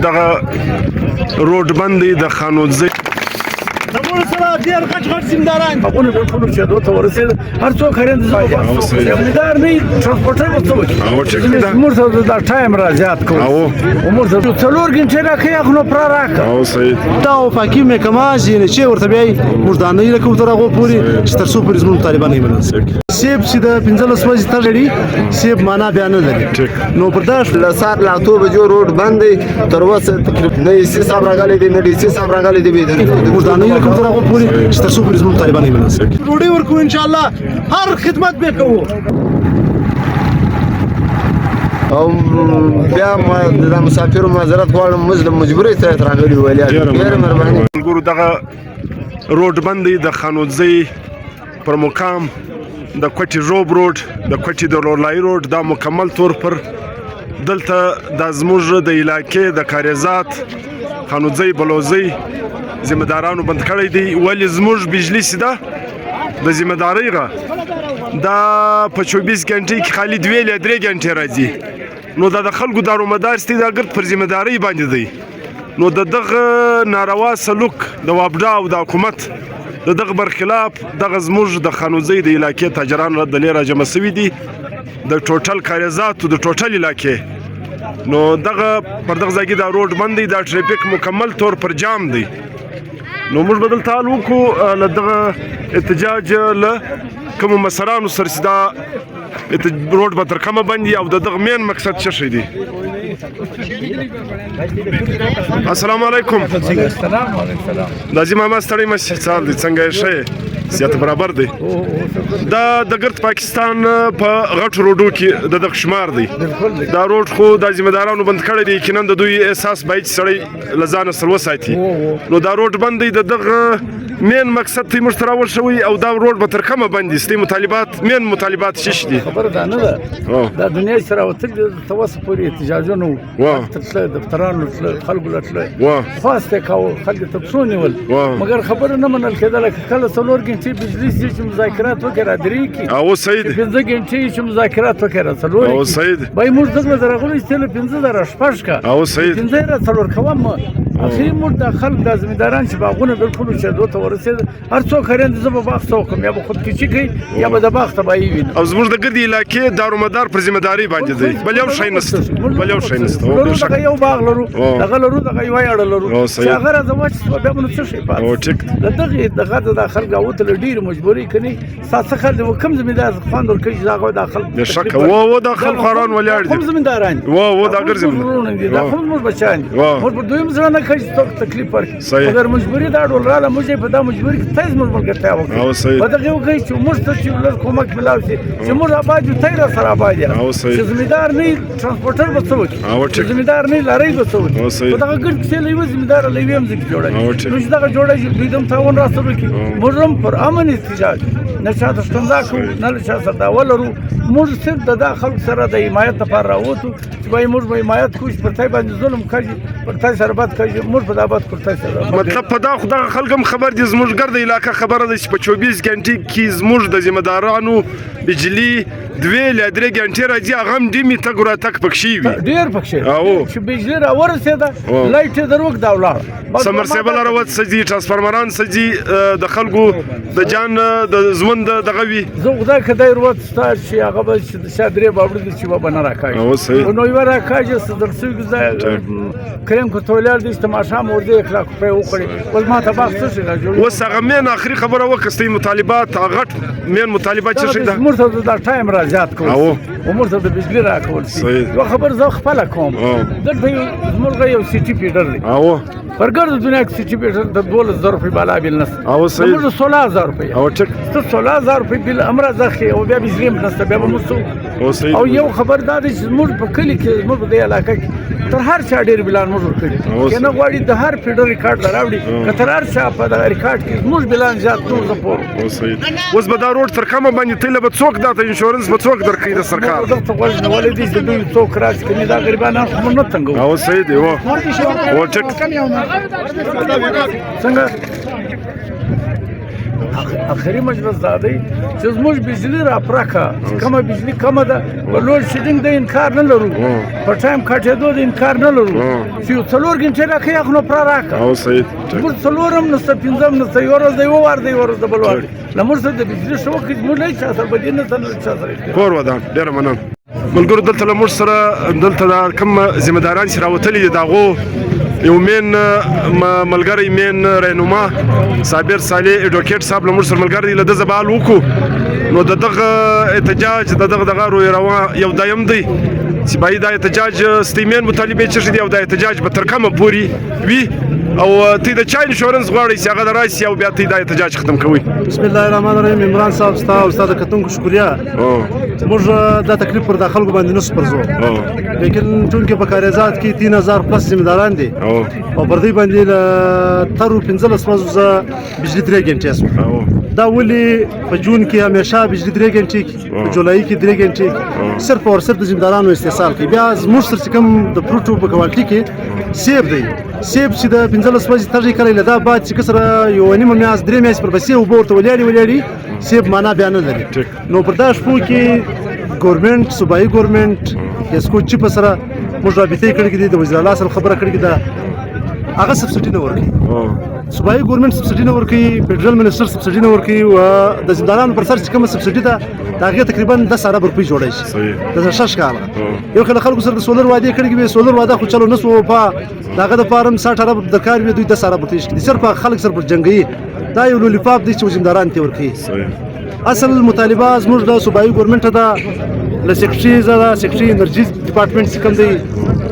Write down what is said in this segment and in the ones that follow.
دغه روډ بندي د خانوزي ډېر غټ غټ زمینداران هغونه بالکل اوسېدو ته ورسېد هر څوک خرید زمیندار نه ترانسپورټر به څه وکړي موږ ته دا ټایم را زیات کوو موږ ته 4 غنټې راکوي هغه نو پوره راکړه دا وفاقي محکمه ځینې چې ورته بیا موږ دا نه لکه تر هغو پورې چې تر څو پورې زموږ طالبان یې منل سیب چې د 15 ورځې تړلي سیب معنا بیا نه لري نو پر دا له سهار له 8 بجو روډ بند دی تر اوسه تقریبا نه سی صاحب راغلی دی نه ډي سي صاحب راغلی دی موږ دا نه لکه تر هغو پورې چې تر څو پورې زموږ طالبان یې منل ډوډۍ ورکوو انشاءالله هر خدمت به کوو او بیا د مسافرو معذرت غواړم موږ د مجبورۍ سره راغلي ویل ډېره مهرباني ګورو دغه روډ بندي د خانوزي پر مقام د کوټي روب روډ د کوټي د لورلای روډ دا مکمل طور پر دلته د زموږ د علاقې د کاریزات خانوزي بلوزي ذمہدارانو بند کړی دی ولې زموږ بجلی سیده د ذمہدارۍ غا دا په 24 غنټې کې خالي 2 یا 3 غنټې راځي نو دا د خلکو دارومدار ستې دا ګرد پر ذمہدارۍ باندې دی نو دغه ناروا سلوک د وابډا او د حکومت دغه برخلاف دغه زموږ د خانوزي د علاقې تاجران د لیر جمع سوي دي د ټوټل کاریزات او د ټوټل علاقې نو دغه پر دغه ځای دا روډ بندي دا ټریفیک مکمل طور پر جام دی نو موږ بدل تعال وکړو له دغه احتجاج له کومو مسرانو سره چې دا روډ به تر کومه بندي او دغه مین مقصد څه شی دی السلام علیکم دا زما ما ستړی مشه څال دي څنګه شي سیاست برابر دی دا د ګرد پاکستان په غټ روډو کې د شمار دی دا روډ خو د ذمہدارانو بند کړی دی کینن د دوی احساس باید سړی لزان سره وساتي نو دا روډ بند دی دغه مین مقصد ته مشتراول شوی او دا روډ به تر کومه بندي ستې مطالبات مین مطالبات شش دي خبر ده نه ده دا دنیا سره وتل توسه پورې احتجاجونه تل دفترانو خلکو لټل خواسته کاو خلک ته څونیول مګر خبر نه منل کېدل کله څلور غنټې بجلی چې مذاکرات وکړه درې کې او سید 15 غنټې چې مذاکرات وکړه څلور او سید بای موږ دغه درغلي ستل 15 شپږ کا او سید 15 څلور کوم اخی موږ د خلک د ذمہداران چې باغونه بالکل چې دوه ته ورسېد هر څوک خرند زب باغ څوک یا به خود کیچی کوي یا به د باغ تبعی وي او زموږ د ګردي علاقې دارومدار پر ذمہداري باندې دی بل یو شي نشته بل یو شي نشته دغه یو باغ لرو دغه لرو دغه یو اړه لرو چې هغه راځي چې بیا موږ څه شي پات او ټیک دغه د خلک او ته ډیر مجبوري کوي ساسه خلک کوم ذمہدار خوان ورکړي دغه د خلک شک و د خلک خاران ولاړ دي کوم ذمہداران و د اگر ذمہداران دي دا خو موږ بچان موږ په دویم ځل نه کوي تکلیف ورکړي اگر مجبوري دا ډول رااله موږ په دا مجبوري کې تاسو موږ ګټه وکړو په دغه یو کې چې موږ ته چې ولر کومک ملاو شي چې موږ آباد یو تیر سره آباد یو چې ذمہدار نه ترانسپورټر به څه وکړي ذمہدار نه لاري به څه وکړي په دغه ګډ کې لوي ذمہدار لوي هم ځکه جوړای نو چې دغه جوړای چې دوی تاون راستو کې موږ هم پر امن احتجاج نه چاته ستندا کو نه چاته دا ولرو موږ صرف د داخل سره د حمایت لپاره راوته چې وای موږ به حمایت کوش پر تای باندې ظلم کوي پر تای سره بد کوي موږ په دابت کوړتای سره مطلب په دا خدای خلکم خبر دي زموږ ګرد علاقې خبره ده چې په 24 غنټې کې زموږ د ذمہدارانو بجلی 2 یا 3 غنټې راځي هغه هم دې می تګ را تک پکشي وي ډیر پکشي چې بجلی را ورسېده لایټ دروک دا ولاړ سمرسیبل راوت سجی ترانسفارمران سجی د خلکو د جان د زمند دغه وی زه خدای کدی وروت ستار چې هغه به شادري باور دي چې و بنا راکای نو یو راکای چې درسوي کریم کو تولار دي تماشا مورده اخلاق په وکړي ول ما ته باخ څه شي راځي وس هغه مین اخري خبره وکستې مطالبات غټ مین مطالبات څه شي ده مرته دا ټایم را زیات کوي او مرته د بجلی را کول یو خبر زه خپل کوم دلته موږ یو سيټي پیډر دی او پرګر د دنیا کې سيټي پیډر د 12000 روپۍ بالا بیل نس او صحیح موږ 16000 روپۍ او ټیک 16000 روپۍ بیل امر ځخه او بیا بجلی هم نس بیا مو او یو خبردار چې موږ په کلی کې موږ د علاقې تر هر چا ډیر بلان موږ کړی کنه غواړي د هر پیډر ریکارډ راوړي کتر هر چا په د ریکارډ کې موږ بلان زیات نو زپور او صحیح اوس به دا روډ تر کومه باندې تل به څوک دا انشورنس به څوک درکې د سرکار دغه غوښ نه ولې دي دوی څوک راځي کني دا غریبانه هم نه تنګو او صحیح دی او ټیک څنګه اخري مجلس دا دی چې زموږ بجلي راپرکه چې کومه بجلي کمه ده په لوډ شیډینګ د انکار نه لرو په ټایم کټېدو د انکار نه لرو چې یو 4 غنټې راکړي هغه نو پوره راکړه موږ 4 هم نشته 5 هم نشته یو ورځ دی یو وار دی یو ورځ د بل وار له موږ سره د بجلي شبکې زموږ نه چا سره بدین نه چا سره کور ودان ډېره مننه ملګرو دلته له موږ سره دلته دا کوم ذمه داران چې راوتلي دي د هغو یو مین ملګری مین رهنما صابر صالح ایډوکیټ صاحب له موږ سره ملګری دی له ده زبال وکړو نو د دغه احتجاج د دغه روی روا یو دایم دی چې باید دا احتجاج ستیمین مطالبې چې دي او دا احتجاج به تر کومه پورې وي او تی د چا انشورنس غواړئ چې هغه د راشي او بیا تی دا احتجاج ختم کوئ بسم الله الرحمن الرحیم عمران صاحب ستا او ستا د کتونکو شکریه موږ دا تکلیف پر د خلکو باندې نسو پرځو لیکن چونکې په کاریزات کې 3000 پلس ذمہ داران دي او پر دې باندې تر 15 ورځې بجلی 3 غنټې دا ولې په جون کې همیشه بجلی 3 غنټې په جولای کې 3 غنټې صرف او صرف د ذمہ دارانو استحصال کوي بیا زموږ سره کوم د پروټو په کوالټي کې سیب دی سیب چې د 15 ورځې ترې کړی لدا بعد چې کسره یو نیمه میاس 3 میاس پر بسې او ورته ولیاري سیب معنا بیان نه لري نو پر دا شپو کې ګورنمنت صوبایي ګورنمنت یسکو چې په سره موږ رابطې کړې دي د وزیر اعلی سره خبره کړې ده هغه سبسډي نه ورکړي صوبایي ګورنمنت سبسډي نه ورکړي فدرال منسټر سبسډي نه ورکړي او د زندانانو پر سر چې کومه سبسډي ده دا هغه تقریبا 10 ارب روپۍ جوړای شي د شش کال یو کله خلکو سره د سولر وعده کړی وي سولر وعده خو چلو نسو په داغه د فارم 60 ارب د کار وي دوی 10 ارب روپۍ شي صرف خلک سره پر جنگي دا یو لولیپاپ دی چې زندانان ته ورکړي اصل مطالبه زموږ د صوبایي ګورنمنت ده ل سیکریټري انرژي ډپارټمنټ څخه دی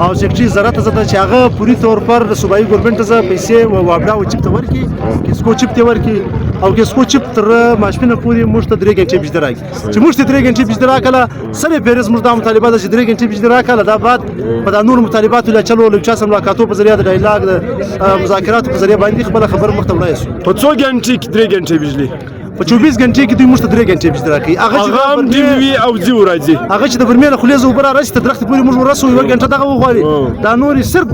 او سیکریټري زراعت زده چې هغه پوری طور پر صوبایي ګورنمنت ته پیسې او وابډا او چپ ته ورکړي کیسکو چپ ته ورکړي او کیسکو چپ تر ماشینه پوری موږ ته 3 غنټې بجلی راکړي چې موږ ته 3 غنټې بجلی راکړه سره پیرز موږ د مطالبه د 3 غنټې بجلی راکړه دا بعد په د نور مطالبات له چلو له چا سم ملاقاتو په ذریعہ د ډایلاګ د مذاکرات په ذریعہ باندې خبر مخته وړای شو په څو غنټې کې 3 غنټې بجلی په 24 غنټې کې دوی موږ ته 3 غنټې بجلی راکړي هغه هم دی وی او زی ورځي هغه چې د برمېله خلیزه وبره راځي ته درخت پورې موږ ورسو یو غنټه دغه وغواړي دا نور صرف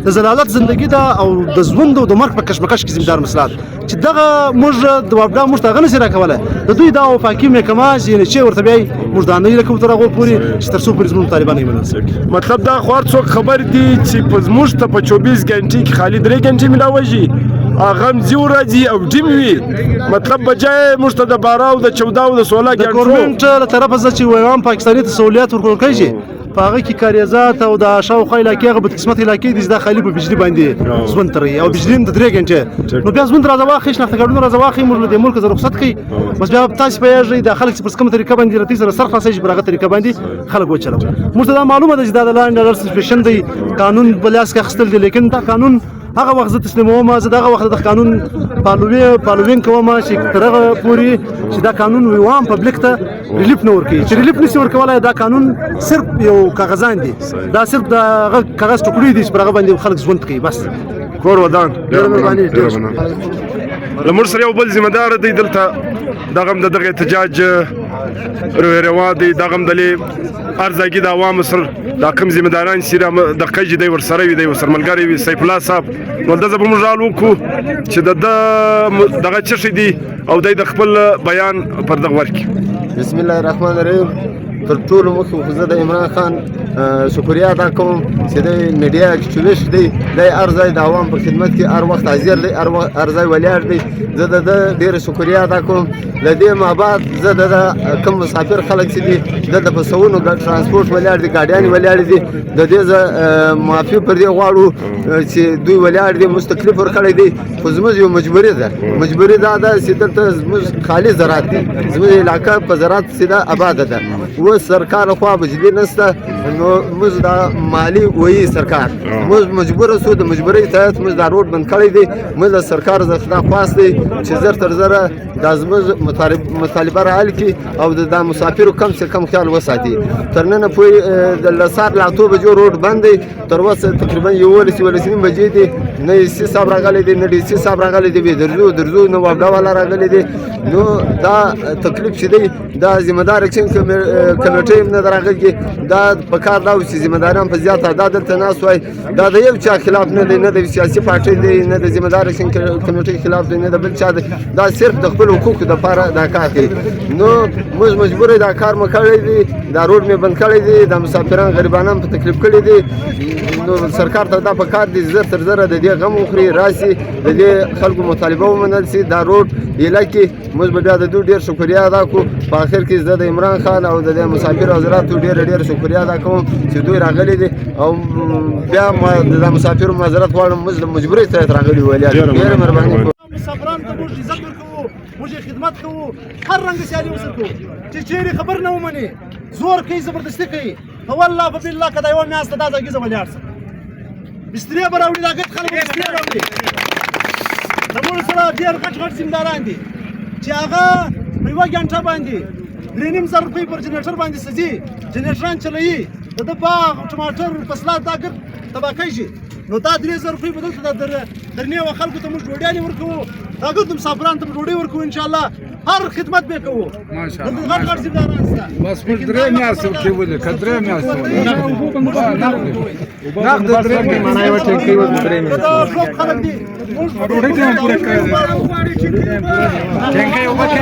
د زلالت زندگی دا او د ژوند او د مرګ په کشمکش کې ذمہ دار مسلات چې دغه موږ د وابډا موږ ته غنه سره کوله د دوی دا وفاقي محکمه چې ورته بیا موږ دا نه لکه تر هغه پورې چې تر څو پورې زموږ طالبان یې مناسب مطلب دا خور څوک خبر دي چې په موږ ته په 24 غنټې کې خالي 3 غنټې ملاوي هغه زی ورځي او ډیم وي مطلب بجای موږ ته د 12 او د 14 او د 16 غنټو ګورنمنت له طرفه چې وایي پاکستاني ته سہولیت ورکول کیږي په هغه کې کاریزات او د شاوخوا علاقې هغه په قسمت علاقې د خالي په بجلی باندې ژوند تري او بجلی د 3 غنټې نو بیا ژوند راځه واخې شناخت کارونه راځه واخې موږ د ملک زره رخصت کوي بس بیا تاسو په یوه د خلک په کومه طریقه باندې راتي سره سر خلاصې په هغه طریقه باندې خلک وچلو موږ ته معلومه ده چې دا د لاند ارسپیشن دی قانون بلاس کا خستل دي لیکن دا قانون هغه وخت تسلیموم ما زه دغه وخت د قانون پالوین کوم چې ترغه پوری چې دا قانون ویوام پبلک ته ریلیف نه ورکړي چې ریلیف نشي ورکولای دا قانون صرف یو کاغذان دي دا صرف د کاغذ ټوکړي دي چې هغه باندې خلک ژوند کوي بس کور ودان لمر سره یو بل ذمہ دار دی دلته دغه دغه احتجاج روان دی دغه دلی ارزګي د عوام سره دا کوم ذمہ داران سره د قج دی ور سره وي دی ور ملګری وي سیف الله صاحب نو دغه به موږ رالو کو چې دغه چشي دی او د خپل بیان پر دغه ورکی بسم الله الرحمن الرحیم تر ټولو مخکې خو زه د عمران خان شکریه ادا کوم چې د میډیا اکټیویسټ دی د هر ځای د عوام په خدمت کې هر وخت حاضر دی هر ځای ولاړ دی زه د ډېره شکریه ادا کوم له دې ما بعد زه د کوم مسافر خلک چې دي د بسونو د ترانسپورټ ولاړ دي ګاډیانې ولاړ دي د دې زه معافي پر دې غواړو چې دوی ولاړ دي مستقلف ورکړی دی خو زموږ یو مجبوري ده چې دلته زموږ خالي زراعت دی زموږ علاقه په زراعت سیده آباده ده و سرکار خوا بجلی نشته نو موږ دا مالی وایي سرکار موږ مجبور سو د مجبورۍ تحت موږ دا روډ بند کړی دی موږ د سرکار څخه خواست دی چې زر تر زره د زموږ مطالبه را حل کړي او د مسافرو کم څه کم خیال وساتي تر نن پورې د لسار لا 2 بجو روډ بند دی تر اوسه تقریبا 11 بجې دی نه ایسي صاحب راغلی دی نه ډي سي صاحب راغلی دی وی درځو نو وابډا والا راغلی دی نو دا تکلیف چې دی دا ذمہ دار اکشن کمیټې نه راغلی دا په کار دا چې ذمہ داران په زیات تعداد دلته ناس وای دا د یو چا خلاف نه دی نه د سیاسي پارټۍ دی نه د ذمہ دار اکشن کمیټې خلاف دی نه د بل چا دی دا صرف د خپل حقوقو لپاره دا کار کوي نو موږ مجبور دا کار مکړی دی دا روډ مې بند کړی دی د مسافران غریبانان په تکلیف کړی دی نو سرکار ته دا په کار دی زر تر زره د دې غم وخوري راسي د دې خلکو مطالبه ومنل سي دا روډ ایله موږ به بیا د دوی ډېر شکریا ادا کړو په آخر کې زه د عمران خان او د مسافر حضراتو ډېر شکریا ادا کوم چې دوی راغلي دي او بیا د مسافرو معذرت غواړم موږ د مجبورۍ سره راغلي ولیا ډېره مهرباني کوم مسافرانو ته موږ عزت ورکوو موږ خدمت کوو هر رنګ سیالي ورسره کوو چې چیرې خبر نه ومني زور کوي زبردستي کوي په والله په بالله که دا یوه میاشته دا ځای کې زه ولاړ شم بسترې به راوړي دا ګټ خلک به بسترې راوړي د موږ سره ډېر غټ سیمداران دي چې هغه په یوه ګنټه باندې 3.5 زره روپۍ پر جنریټر باندې سځي جنریټران چلوي د ده باغ ټماټر فصلات دا ګټ تباه کوي نو دا 3 زره روپۍ به دلته درنې و خلکو ته موږ ډوډۍ ورکوو دا ګټ مسافرانو ته به ډوډۍ ورکوو انشاءالله هر خدمت به کوو ماشاءالله غټ سیمداران شته بس موږ 3 میاشتې ورکوي که 3 میاشتې نقد 3 معنا یو ټینکی و 3 ټول خلک دي ډوډۍ ته پوره کړی ټینکی وبکه